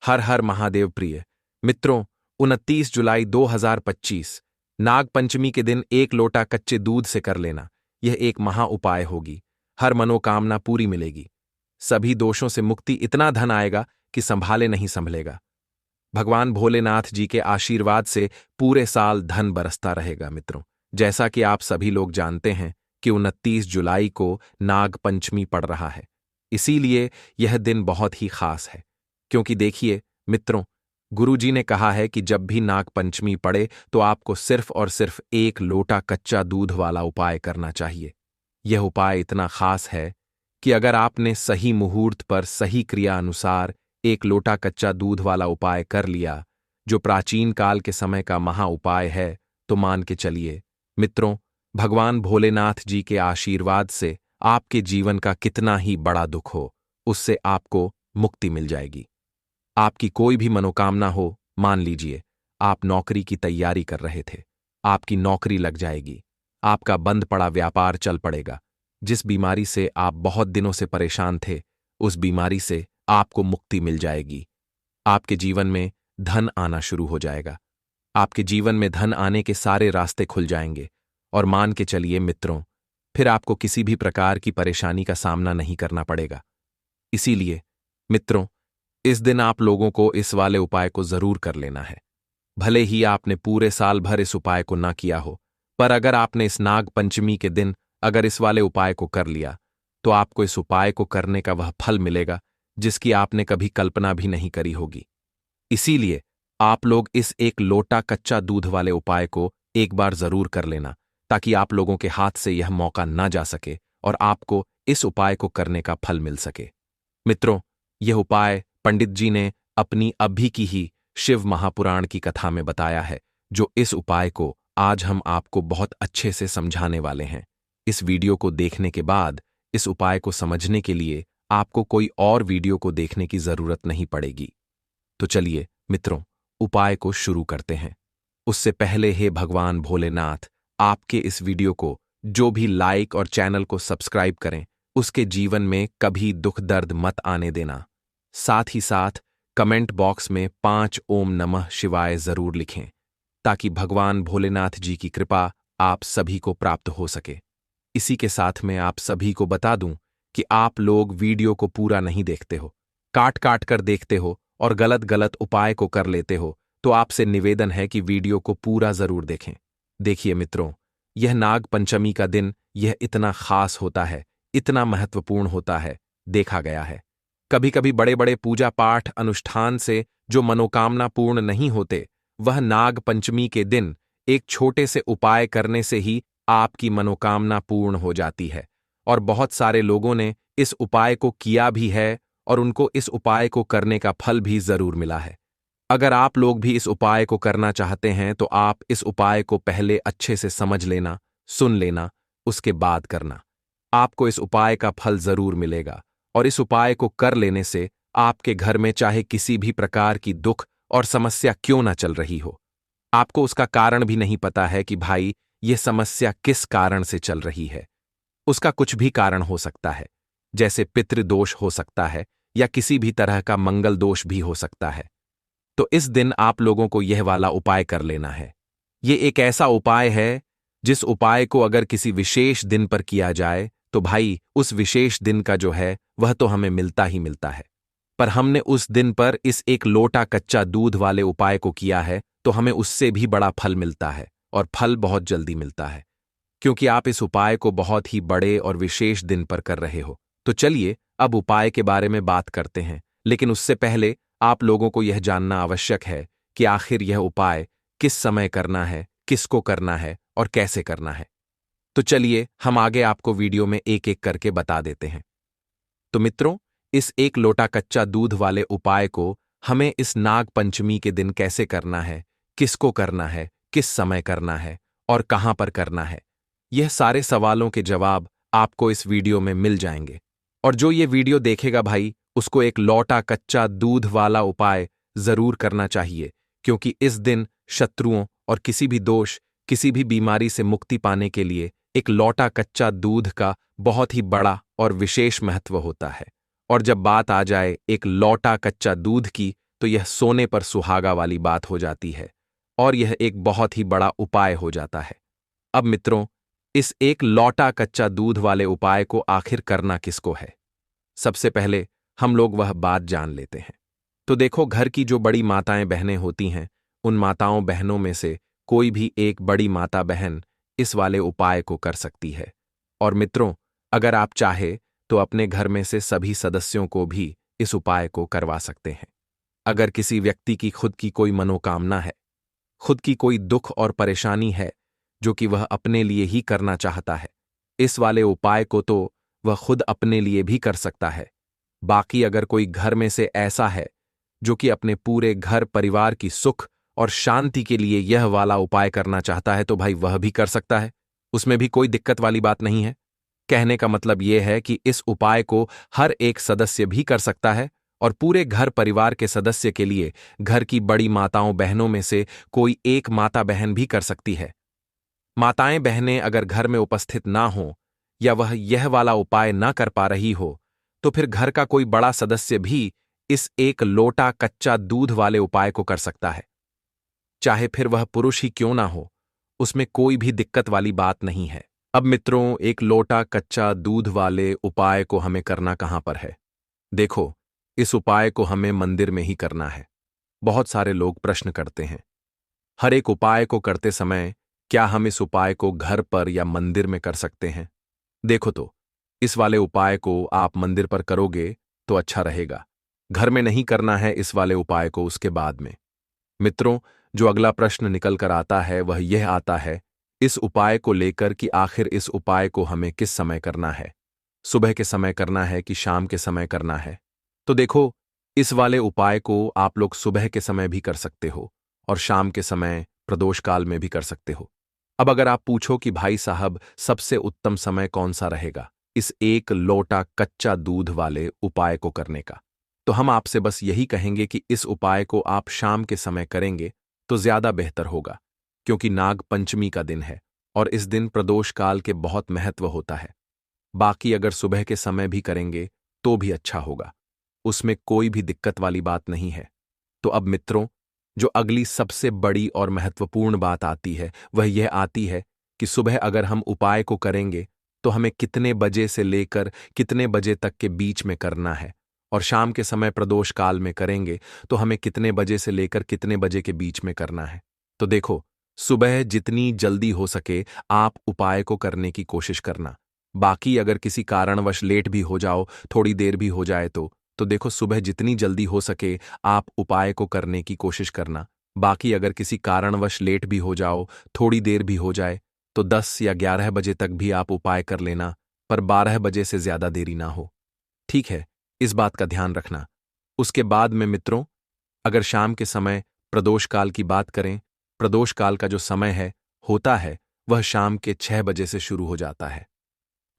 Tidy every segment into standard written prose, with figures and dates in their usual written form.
हर हर महादेव प्रिय मित्रों, 29 जुलाई 2025 नाग पंचमी के दिन एक लोटा कच्चे दूध से कर लेना, यह एक महा उपाय होगी। हर मनोकामना पूरी मिलेगी, सभी दोषों से मुक्ति, इतना धन आएगा कि संभाले नहीं संभलेगा। भगवान भोलेनाथ जी के आशीर्वाद से पूरे साल धन बरसता रहेगा। मित्रों, जैसा कि आप सभी लोग जानते हैं कि 29 जुलाई को नाग पंचमी पड़ रहा है, इसीलिए यह दिन बहुत ही खास है। क्योंकि देखिए मित्रों, गुरुजी ने कहा है कि जब भी नाग पंचमी पड़े तो आपको सिर्फ और सिर्फ एक लोटा कच्चा दूध वाला उपाय करना चाहिए। यह उपाय इतना खास है कि अगर आपने सही मुहूर्त पर सही क्रिया अनुसार एक लोटा कच्चा दूध वाला उपाय कर लिया, जो प्राचीन काल के समय का महा उपाय है, तो मान के चलिए मित्रों, भगवान भोलेनाथ जी के आशीर्वाद से आपके जीवन का कितना ही बड़ा दुख हो, उससे आपको मुक्ति मिल जाएगी। आपकी कोई भी मनोकामना हो, मान लीजिए आप नौकरी की तैयारी कर रहे थे, आपकी नौकरी लग जाएगी, आपका बंद पड़ा व्यापार चल पड़ेगा, जिस बीमारी से आप बहुत दिनों से परेशान थे, उस बीमारी से आपको मुक्ति मिल जाएगी। आपके जीवन में धन आना शुरू हो जाएगा, आपके जीवन में धन आने के सारे रास्ते खुल जाएंगे, और मान के चलिए मित्रों, फिर आपको किसी भी प्रकार की परेशानी का सामना नहीं करना पड़ेगा। इसीलिए मित्रों, इस दिन आप लोगों को इस वाले उपाय को जरूर कर लेना है। भले ही आपने पूरे साल भर इस उपाय को ना किया हो, पर अगर आपने इस नाग पंचमी के दिन अगर इस वाले उपाय को कर लिया, तो आपको इस उपाय को करने का वह फल मिलेगा जिसकी आपने कभी कल्पना भी नहीं करी होगी। इसीलिए आप लोग इस एक लोटा कच्चा दूध वाले उपाय को एक बार जरूर कर लेना, ताकि आप लोगों के हाथ से यह मौका ना जा सके और आपको इस उपाय को करने का फल मिल सके। मित्रों, यह उपाय पंडित जी ने अपनी अभी की ही शिव महापुराण की कथा में बताया है, जो इस उपाय को आज हम आपको बहुत अच्छे से समझाने वाले हैं। इस वीडियो को देखने के बाद इस उपाय को समझने के लिए आपको कोई और वीडियो को देखने की जरूरत नहीं पड़ेगी। तो चलिए मित्रों, उपाय को शुरू करते हैं। उससे पहले हे भगवान भोलेनाथ, आपके इस वीडियो को जो भी लाइक और चैनल को सब्सक्राइब करें, उसके जीवन में कभी दुख दर्द मत आने देना। साथ ही साथ कमेंट बॉक्स में 5 ओम नमः शिवाय जरूर लिखें, ताकि भगवान भोलेनाथ जी की कृपा आप सभी को प्राप्त हो सके। इसी के साथ में आप सभी को बता दूं कि आप लोग वीडियो को पूरा नहीं देखते हो, काट काट कर देखते हो और गलत गलत उपाय को कर लेते हो, तो आपसे निवेदन है कि वीडियो को पूरा जरूर देखें। देखिए मित्रों, यह नाग पंचमी का दिन यह इतना खास होता है, इतना महत्वपूर्ण होता है, देखा गया है कभी कभी बड़े बड़े पूजा पाठ अनुष्ठान से जो मनोकामना पूर्ण नहीं होते, वह नाग पंचमी के दिन एक छोटे से उपाय करने से ही आपकी मनोकामना पूर्ण हो जाती है। और बहुत सारे लोगों ने इस उपाय को किया भी है और उनको इस उपाय को करने का फल भी जरूर मिला है। अगर आप लोग भी इस उपाय को करना चाहते हैं तो आप इस उपाय को पहले अच्छे से समझ लेना, सुन लेना, उसके बाद करना। आपको इस उपाय का फल जरूर मिलेगा, और इस उपाय को कर लेने से आपके घर में चाहे किसी भी प्रकार की दुख और समस्या क्यों ना चल रही हो, आपको उसका कारण भी नहीं पता है कि भाई ये समस्या किस कारण से चल रही है। उसका कुछ भी कारण हो सकता है, जैसे पितृदोष हो सकता है या किसी भी तरह का मंगल दोष भी हो सकता है। तो इस दिन आप लोगों को यह वाला उपाय कर लेना है। ये एक ऐसा उपाय है जिस उपाय को अगर किसी विशेष दिन पर किया जाए तो भाई उस विशेष दिन का जो है वह तो हमें मिलता ही मिलता है। पर हमने उस दिन पर इस एक लोटा कच्चा दूध वाले उपाय को किया है तो हमें उससे भी बड़ा फल मिलता है, और फल बहुत जल्दी मिलता है, क्योंकि आप इस उपाय को बहुत ही बड़े और विशेष दिन पर कर रहे हो। तो चलिए अब उपाय के बारे में बात करते हैं, लेकिन उससे पहले आप लोगों को यह जानना आवश्यक है कि आखिर यह उपाय किस समय करना है, किसको करना है और कैसे करना है। तो चलिए हम आगे आपको वीडियो में एक एक करके बता देते हैं। तो मित्रों, इस एक लोटा कच्चा दूध वाले उपाय को हमें इस नाग पंचमी के दिन कैसे करना है, किसको करना है, किस समय करना है और कहां पर करना है, यह सारे सवालों के जवाब आपको इस वीडियो में मिल जाएंगे। और जो ये वीडियो देखेगा भाई, उसको एक लोटा कच्चा दूध वाला उपाय जरूर करना चाहिए, क्योंकि इस दिन शत्रुओं और किसी भी दोष, किसी भी बीमारी से मुक्ति पाने के लिए एक लोटा कच्चा दूध का बहुत ही बड़ा और विशेष महत्व होता है। और जब बात आ जाए एक लोटा कच्चा दूध की, तो यह सोने पर सुहागा वाली बात हो जाती है और यह एक बहुत ही बड़ा उपाय हो जाता है। अब मित्रों, इस एक लौटा कच्चा दूध वाले उपाय को आखिर करना किसको है? सबसे पहले हम लोग वह बात जान लेते हैं। तो देखो, घर की जो बड़ी माताएं बहनें होती हैं, उन माताओं बहनों में से कोई भी एक बड़ी माता बहन इस वाले उपाय को कर सकती है। और मित्रों, अगर आप चाहे तो अपने घर में से सभी सदस्यों को भी इस उपाय को करवा सकते हैं। अगर किसी व्यक्ति की खुद की कोई मनोकामना है, खुद की कोई दुख और परेशानी है जो कि वह अपने लिए ही करना चाहता है, इस वाले उपाय को तो वह खुद अपने लिए भी कर सकता है। बाकी अगर कोई घर में से ऐसा है जो कि अपने पूरे घर परिवार की सुख और शांति के लिए यह वाला उपाय करना चाहता है, तो भाई वह भी कर सकता है। उसमें भी कोई दिक्कत वाली बात नहीं है। कहने का मतलब यह है कि इस उपाय को हर एक सदस्य भी कर सकता है और पूरे घर परिवार के सदस्य के लिए घर की बड़ी माताओं बहनों में से कोई एक माता बहन भी कर सकती है। माताएं बहनें अगर घर में उपस्थित ना हो या वह यह वाला उपाय ना कर पा रही हो, तो फिर घर का कोई बड़ा सदस्य भी इस एक लोटा कच्चा दूध वाले उपाय को कर सकता है। चाहे फिर वह पुरुष ही क्यों ना हो, उसमें कोई भी दिक्कत वाली बात नहीं है। अब मित्रों, एक लोटा कच्चा दूध वाले उपाय को हमें करना कहां पर है? देखो, इस उपाय को हमें मंदिर में ही करना है। बहुत सारे लोग प्रश्न करते हैं, हर एक उपाय को करते समय क्या हम इस उपाय को घर पर या मंदिर में कर सकते हैं? देखो तो, इस वाले उपाय को आप मंदिर पर करोगे तो अच्छा रहेगा। घर में नहीं करना है इस वाले उपाय को उसके बाद में। मित्रों, जो अगला प्रश्न निकल कर आता है वह यह आता है इस उपाय को लेकर कि आखिर इस उपाय को हमें किस समय करना है? सुबह के समय करना है कि शाम के समय करना है? तो देखो, इस वाले उपाय को आप लोग सुबह के समय भी कर सकते हो और शाम के समय प्रदोष काल में भी कर सकते हो। अब अगर आप पूछो कि भाई साहब, सबसे उत्तम समय कौन सा रहेगा इस एक लोटा कच्चा दूध वाले उपाय को करने का, तो हम आपसे बस यही कहेंगे कि इस उपाय को आप शाम के समय करेंगे तो ज्यादा बेहतर होगा, क्योंकि नाग पंचमी का दिन है और इस दिन प्रदोष काल के बहुत महत्व होता है। बाकी अगर सुबह के समय भी करेंगे तो भी अच्छा होगा, उसमें कोई भी दिक्कत वाली बात नहीं है। तो अब मित्रों, जो अगली सबसे बड़ी और महत्वपूर्ण बात आती है वह यह आती है कि सुबह अगर हम उपाय को करेंगे तो हमें कितने बजे से लेकर कितने बजे तक के बीच में करना है, और शाम के समय प्रदोष काल में करेंगे तो हमें कितने बजे से लेकर कितने बजे के बीच में करना है। तो देखो, सुबह जितनी जल्दी हो सके आप उपाय को करने की कोशिश करना। बाकी अगर किसी कारणवश लेट भी हो जाओ, थोड़ी देर भी हो जाए तो देखो, सुबह जितनी जल्दी हो सके आप उपाय को करने की कोशिश करना। बाकी अगर किसी कारणवश लेट भी हो जाओ, थोड़ी देर भी हो जाए, तो 10 या 11 बजे तक भी आप उपाय कर लेना, पर 12 बजे से ज्यादा देरी ना हो। ठीक है, इस बात का ध्यान रखना। उसके बाद में मित्रों, अगर शाम के समय प्रदोष काल की बात करें, प्रदोष काल का जो समय होता है वह शाम के 6 बजे से शुरू हो जाता है।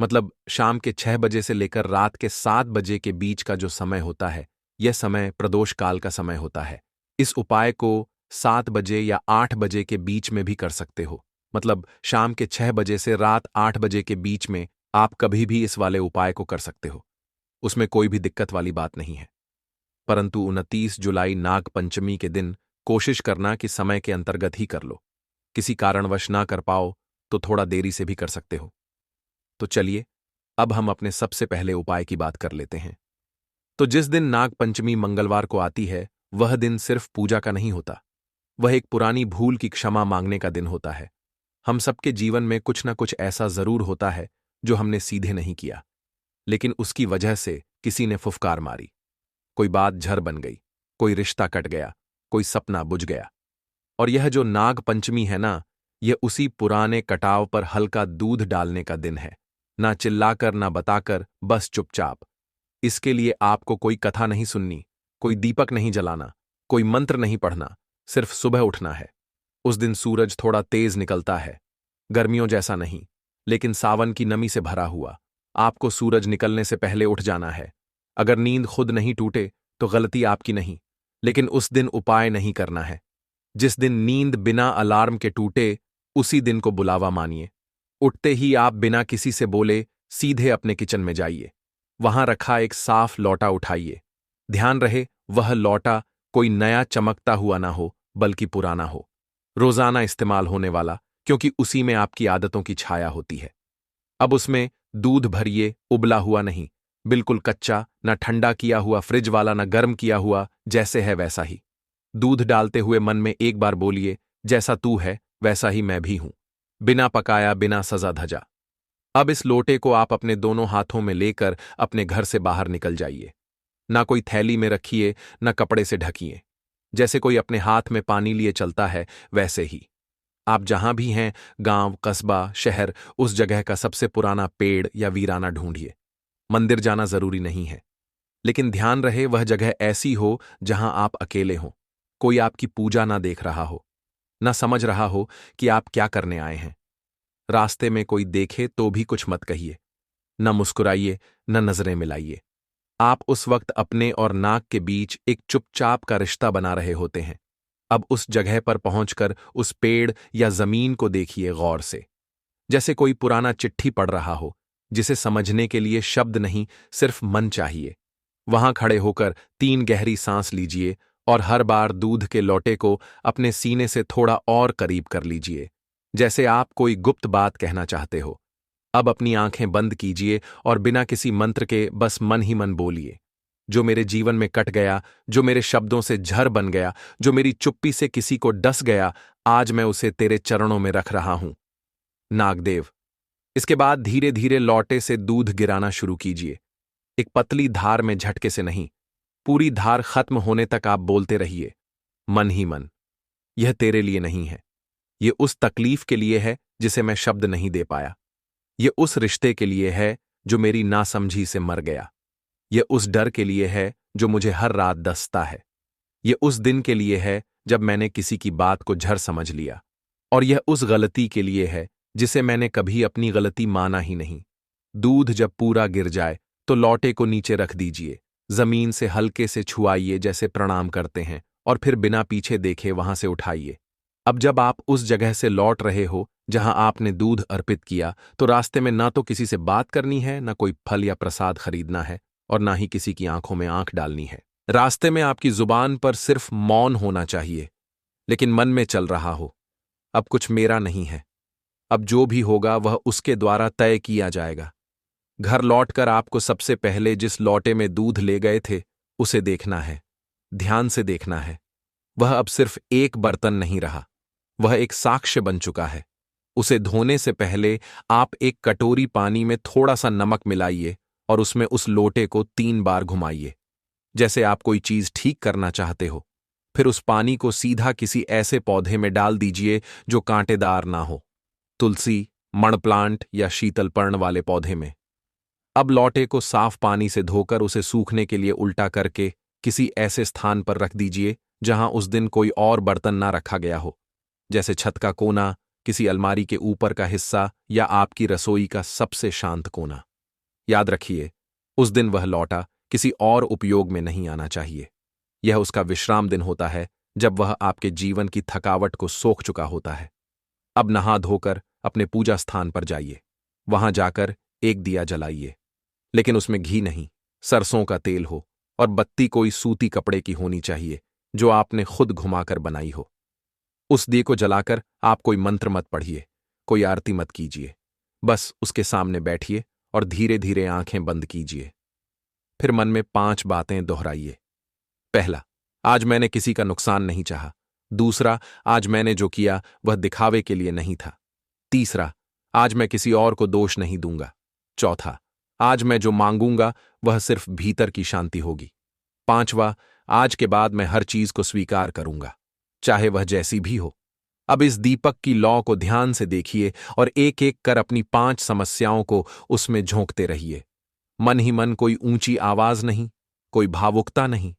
मतलब शाम के 6 बजे से लेकर रात के 7 बजे के बीच का जो समय होता है, यह समय प्रदोष काल का समय होता है। इस उपाय को 7 बजे या 8 बजे के बीच में भी कर सकते हो। मतलब शाम के 6 बजे से रात 8 बजे के बीच में आप कभी भी इस वाले उपाय को कर सकते हो, उसमें कोई भी दिक्कत वाली बात नहीं है। परंतु 29 जुलाई नाग पंचमी के दिन कोशिश करना कि समय के अंतर्गत ही कर लो। किसी कारणवश ना कर पाओ तो थोड़ा देरी से भी कर सकते हो। तो चलिए, अब हम अपने सबसे पहले उपाय की बात कर लेते हैं। तो जिस दिन नाग पंचमी मंगलवार को आती है, वह दिन सिर्फ पूजा का नहीं होता, वह एक पुरानी भूल की क्षमा मांगने का दिन होता है। हम सबके जीवन में कुछ ना कुछ ऐसा जरूर होता है जो हमने सीधे नहीं किया, लेकिन उसकी वजह से किसी ने फुफकार मारी, कोई बात झर बन गई, कोई रिश्ता कट गया, कोई सपना बुझ गया। और यह जो नाग पंचमी है ना, यह उसी पुराने कटाव पर हल्का दूध डालने का दिन है। ना चिल्लाकर ना बताकर, बस चुपचाप। इसके लिए आपको कोई कथा नहीं सुननी, कोई दीपक नहीं जलाना, कोई मंत्र नहीं पढ़ना, सिर्फ सुबह उठना है। उस दिन सूरज थोड़ा तेज निकलता है, गर्मियों जैसा नहीं, लेकिन सावन की नमी से भरा हुआ। आपको सूरज निकलने से पहले उठ जाना है। अगर नींद खुद नहीं टूटे तो गलती आपकी नहीं, लेकिन उस दिन उपाय नहीं करना है। जिस दिन नींद बिना अलार्म के टूटे, उसी दिन को बुलावा मानिए। उठते ही आप बिना किसी से बोले सीधे अपने किचन में जाइए। वहां रखा एक साफ लौटा उठाइए। ध्यान रहे, वह लौटा कोई नया चमकता हुआ ना हो, बल्कि पुराना हो, रोजाना इस्तेमाल होने वाला, क्योंकि उसी में आपकी आदतों की छाया होती है। अब उसमें दूध भरिए, उबला हुआ नहीं, बिल्कुल कच्चा, न ठंडा किया हुआ फ्रिज वाला, न गर्म किया हुआ, जैसे है वैसा ही। दूध डालते हुए मन में एक बार बोलिए, जैसा तू है वैसा ही मैं भी हूं, बिना पकाया, बिना सजा धजा। अब इस लोटे को आप अपने दोनों हाथों में लेकर अपने घर से बाहर निकल जाइए। ना कोई थैली में रखिए, न कपड़े से ढकिए। जैसे कोई अपने हाथ में पानी लिए चलता है, वैसे ही आप जहां भी हैं, गांव, कस्बा, शहर, उस जगह का सबसे पुराना पेड़ या वीराना ढूंढिए। मंदिर जाना जरूरी नहीं है, लेकिन ध्यान रहे वह जगह ऐसी हो जहां आप अकेले हों, कोई आपकी पूजा ना देख रहा हो, ना समझ रहा हो कि आप क्या करने आए हैं। रास्ते में कोई देखे तो भी कुछ मत कहिए, न मुस्कुराइए, न नजरें मिलाइए। आप उस वक्त अपने और नाक के बीच एक चुपचाप का रिश्ता बना रहे होते हैं। अब उस जगह पर पहुंचकर उस पेड़ या जमीन को देखिए गौर से, जैसे कोई पुराना चिट्ठी पढ़ रहा हो, जिसे समझने के लिए शब्द नहीं, सिर्फ मन चाहिए। वहां खड़े होकर 3 गहरी सांस लीजिए और हर बार दूध के लोटे को अपने सीने से थोड़ा और करीब कर लीजिए, जैसे आप कोई गुप्त बात कहना चाहते हो। अब अपनी आंखें बंद कीजिए और बिना किसी मंत्र के बस मन ही मन बोलिए, जो मेरे जीवन में कट गया, जो मेरे शब्दों से झर बन गया, जो मेरी चुप्पी से किसी को डस गया, आज मैं उसे तेरे चरणों में रख रहा हूं, नागदेव। इसके बाद धीरे धीरे लोटे से दूध गिराना शुरू कीजिए। एक पतली धार में झटके से नहीं, पूरी धार खत्म होने तक आप बोलते रहिए, मन ही मन। यह तेरे लिए नहीं है, यह उस तकलीफ के लिए है जिसे मैं शब्द नहीं दे पाया। यह उस रिश्ते के लिए है जो मेरी नासमझी से मर गया। यह उस डर के लिए है जो मुझे हर रात डसता है। यह उस दिन के लिए है जब मैंने किसी की बात को झर समझ लिया। और यह उस गलती के लिए है जिसे मैंने कभी अपनी गलती माना ही नहीं। दूध जब पूरा गिर जाए तो लोटे को नीचे रख दीजिए, जमीन से हल्के से छुआइए जैसे प्रणाम करते हैं, और फिर बिना पीछे देखे वहां से उठाइए। अब जब आप उस जगह से लौट रहे हो जहां आपने दूध अर्पित किया, तो रास्ते में ना तो किसी से बात करनी है, ना कोई फल या प्रसाद खरीदना है, और ना ही किसी की आंखों में आंख डालनी है। रास्ते में आपकी जुबान पर सिर्फ मौन होना चाहिए, लेकिन मन में चल रहा हो, अब कुछ मेरा नहीं है, अब जो भी होगा वह उसके द्वारा तय किया जाएगा। घर लौटकर आपको सबसे पहले जिस लोटे में दूध ले गए थे, उसे देखना है, ध्यान से देखना है। वह अब सिर्फ एक बर्तन नहीं रहा, वह एक साक्ष्य बन चुका है। उसे धोने से पहले आप एक कटोरी पानी में थोड़ा सा नमक मिलाइए और उसमें उस लोटे को 3 बार घुमाइए, जैसे आप कोई चीज ठीक करना चाहते हो। फिर उस पानी को सीधा किसी ऐसे पौधे में डाल दीजिए जो कांटेदार ना हो, तुलसी, मण प्लांट या शीतलपर्ण वाले पौधे में। अब लोटे को साफ पानी से धोकर उसे सूखने के लिए उल्टा करके किसी ऐसे स्थान पर रख दीजिए जहां उस दिन कोई और बर्तन ना रखा गया हो, जैसे छत का कोना, किसी अलमारी के ऊपर का हिस्सा, या आपकी रसोई का सबसे शांत कोना। याद रखिए, उस दिन वह लौटा किसी और उपयोग में नहीं आना चाहिए। यह उसका विश्राम दिन होता है, जब वह आपके जीवन की थकावट को सोख चुका होता है। अब नहा धोकर अपने पूजा स्थान पर जाइए। वहां जाकर एक दिया जलाइए, लेकिन उसमें घी नहीं, सरसों का तेल हो, और बत्ती कोई सूती कपड़े की होनी चाहिए जो आपने खुद घुमाकर बनाई हो। उस दिए को जलाकर आप कोई मंत्र मत पढ़िए, कोई आरती मत कीजिए, बस उसके सामने बैठिए और धीरे धीरे आंखें बंद कीजिए। फिर मन में 5 बातें दोहराइए। पहला, आज मैंने किसी का नुकसान नहीं चाहा। दूसरा, आज मैंने जो किया वह दिखावे के लिए नहीं था। तीसरा, आज मैं किसी और को दोष नहीं दूंगा। चौथा, आज मैं जो मांगूंगा वह सिर्फ भीतर की शांति होगी। पांचवा, आज के बाद मैं हर चीज को स्वीकार करूंगा, चाहे वह जैसी भी हो। अब इस दीपक की लौ को ध्यान से देखिए और एक एक कर अपनी 5 समस्याओं को उसमें झोंकते रहिए। मन ही मन, कोई ऊंची आवाज नहीं, कोई भावुकता नहीं,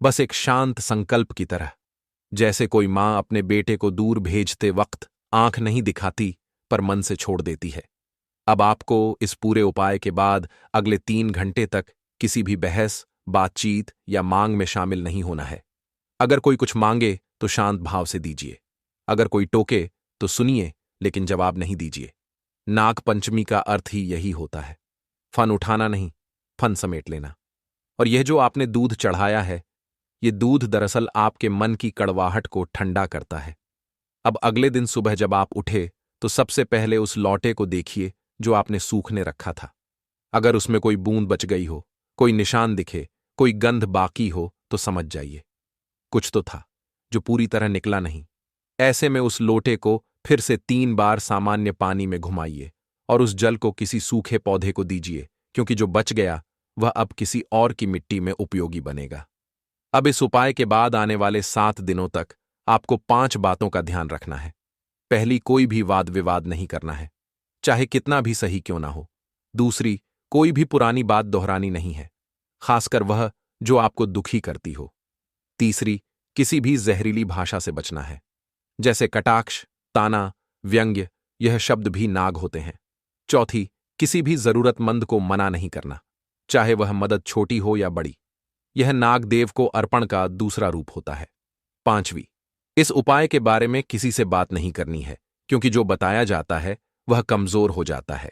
बस एक शांत संकल्प की तरह, जैसे कोई मां अपने बेटे को दूर भेजते वक्त आंख नहीं दिखाती पर मन से छोड़ देती है। अब आपको इस पूरे उपाय के बाद अगले 3 घंटे तक किसी भी बहस, बातचीत या मांग में शामिल नहीं होना है। अगर कोई कुछ मांगे तो शांत भाव से दीजिए, अगर कोई टोके तो सुनिए लेकिन जवाब नहीं दीजिए। नाग पंचमी का अर्थ ही यही होता है, फन उठाना नहीं, फन समेट लेना। और यह जो आपने दूध चढ़ाया है, ये दूध दरअसल आपके मन की कड़वाहट को ठंडा करता है। अब अगले दिन सुबह जब आप उठे तो सबसे पहले उस लौटे को देखिए जो आपने सूखने रखा था। अगर उसमें कोई बूंद बच गई हो, कोई निशान दिखे, कोई गंध बाकी हो तो समझ जाइए कुछ तो था जो पूरी तरह निकला नहीं। ऐसे में उस लोटे को फिर से 3 बार सामान्य पानी में घुमाइए और उस जल को किसी सूखे पौधे को दीजिए, क्योंकि जो बच गया वह अब किसी और की मिट्टी में उपयोगी बनेगा। अब इस उपाय के बाद आने वाले 7 दिनों तक आपको 5 बातों का ध्यान रखना है। पहली, कोई भी वाद विवाद नहीं करना है, चाहे कितना भी सही क्यों ना हो। दूसरी, कोई भी पुरानी बात दोहरानी नहीं है, खासकर वह जो आपको दुखी करती हो। तीसरी, किसी भी जहरीली भाषा से बचना है, जैसे कटाक्ष, ताना, व्यंग्य, यह शब्द भी नाग होते हैं। चौथी, किसी भी जरूरतमंद को मना नहीं करना, चाहे वह मदद छोटी हो या बड़ी, यह नागदेव को अर्पण का दूसरा रूप होता है। पांचवी, इस उपाय के बारे में किसी से बात नहीं करनी है, क्योंकि जो बताया जाता है वह कमजोर हो जाता है।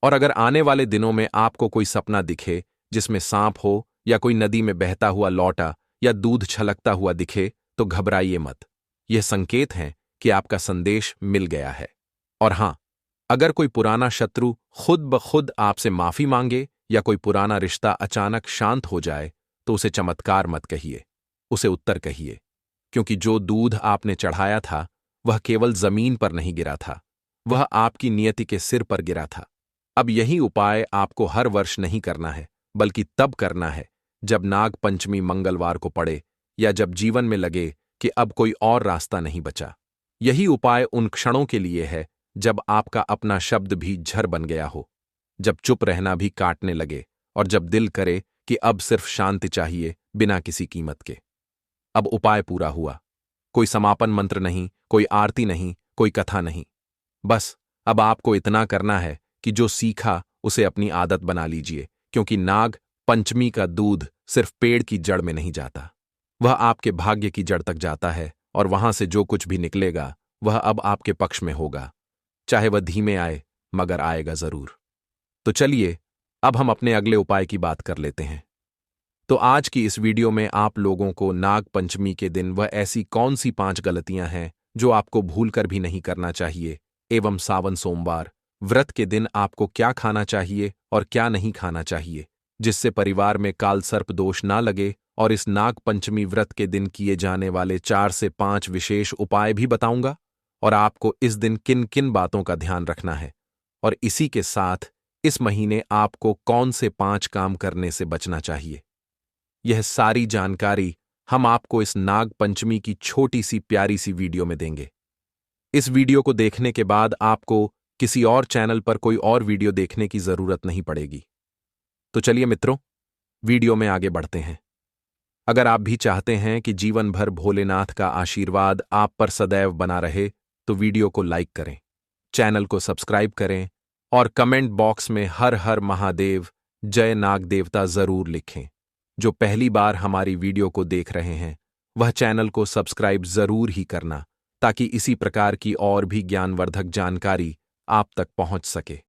और अगर आने वाले दिनों में आपको कोई सपना दिखे जिसमें सांप हो या कोई नदी में बहता हुआ लौटा या दूध छलकता हुआ दिखे तो घबराइए मत। यह संकेत है कि आपका संदेश मिल गया है। और हां, अगर कोई पुराना शत्रु खुद ब खुद आपसे माफी मांगे या कोई पुराना रिश्ता अचानक शांत हो जाए तो उसे चमत्कार मत कहिए, उसे उत्तर कहिए, क्योंकि जो दूध आपने चढ़ाया था वह केवल जमीन पर नहीं गिरा था, वह आपकी नियति के सिर पर गिरा था। अब यही उपाय आपको हर वर्ष नहीं करना है, बल्कि तब करना है जब नाग पंचमी मंगलवार को पड़े या जब जीवन में लगे कि अब कोई और रास्ता नहीं बचा। यही उपाय उन क्षणों के लिए है जब आपका अपना शब्द भी झर बन गया हो, जब चुप रहना भी काटने लगे और जब दिल करे कि अब सिर्फ शांति चाहिए बिना किसी कीमत के। अब उपाय पूरा हुआ। कोई समापन मंत्र नहीं, कोई आरती नहीं, कोई कथा नहीं। बस अब आपको इतना करना है कि जो सीखा उसे अपनी आदत बना लीजिए, क्योंकि नाग पंचमी का दूध सिर्फ पेड़ की जड़ में नहीं जाता, वह आपके भाग्य की जड़ तक जाता है और वहां से जो कुछ भी निकलेगा वह अब आपके पक्ष में होगा, चाहे वह धीमे आए मगर आएगा जरूर। तो चलिए अब हम अपने अगले उपाय की बात कर लेते हैं। तो आज की इस वीडियो में आप लोगों को नाग पंचमी के दिन वह ऐसी कौन सी 5 गलतियां हैं जो आपको भूलकर भी नहीं करना चाहिए, एवं सावन सोमवार व्रत के दिन आपको क्या खाना चाहिए और क्या नहीं खाना चाहिए, जिससे परिवार में काल सर्प दोष ना लगे, और इस नाग पंचमी व्रत के दिन किए जाने वाले 4 से 5 विशेष उपाय भी बताऊंगा, और आपको इस दिन किन किन बातों का ध्यान रखना है, और इसी के साथ इस महीने आपको कौन से 5 काम करने से बचना चाहिए। यह सारी जानकारी हम आपको इस नाग पंचमी की छोटी सी प्यारी सी वीडियो में देंगे। इस वीडियो को देखने के बाद आपको किसी और चैनल पर कोई और वीडियो देखने की जरूरत नहीं पड़ेगी। तो चलिए मित्रों, वीडियो में आगे बढ़ते हैं। अगर आप भी चाहते हैं कि जीवन भर भोलेनाथ का आशीर्वाद आप पर सदैव बना रहे, तो वीडियो को लाइक करें, चैनल को सब्सक्राइब करें और कमेंट बॉक्स में हर हर महादेव, जय नाग देवता जरूर लिखें। जो पहली बार हमारी वीडियो को देख रहे हैं वह चैनल को सब्सक्राइब जरूर ही करना, ताकि इसी प्रकार की और भी ज्ञानवर्धक जानकारी आप तक पहुंच सके।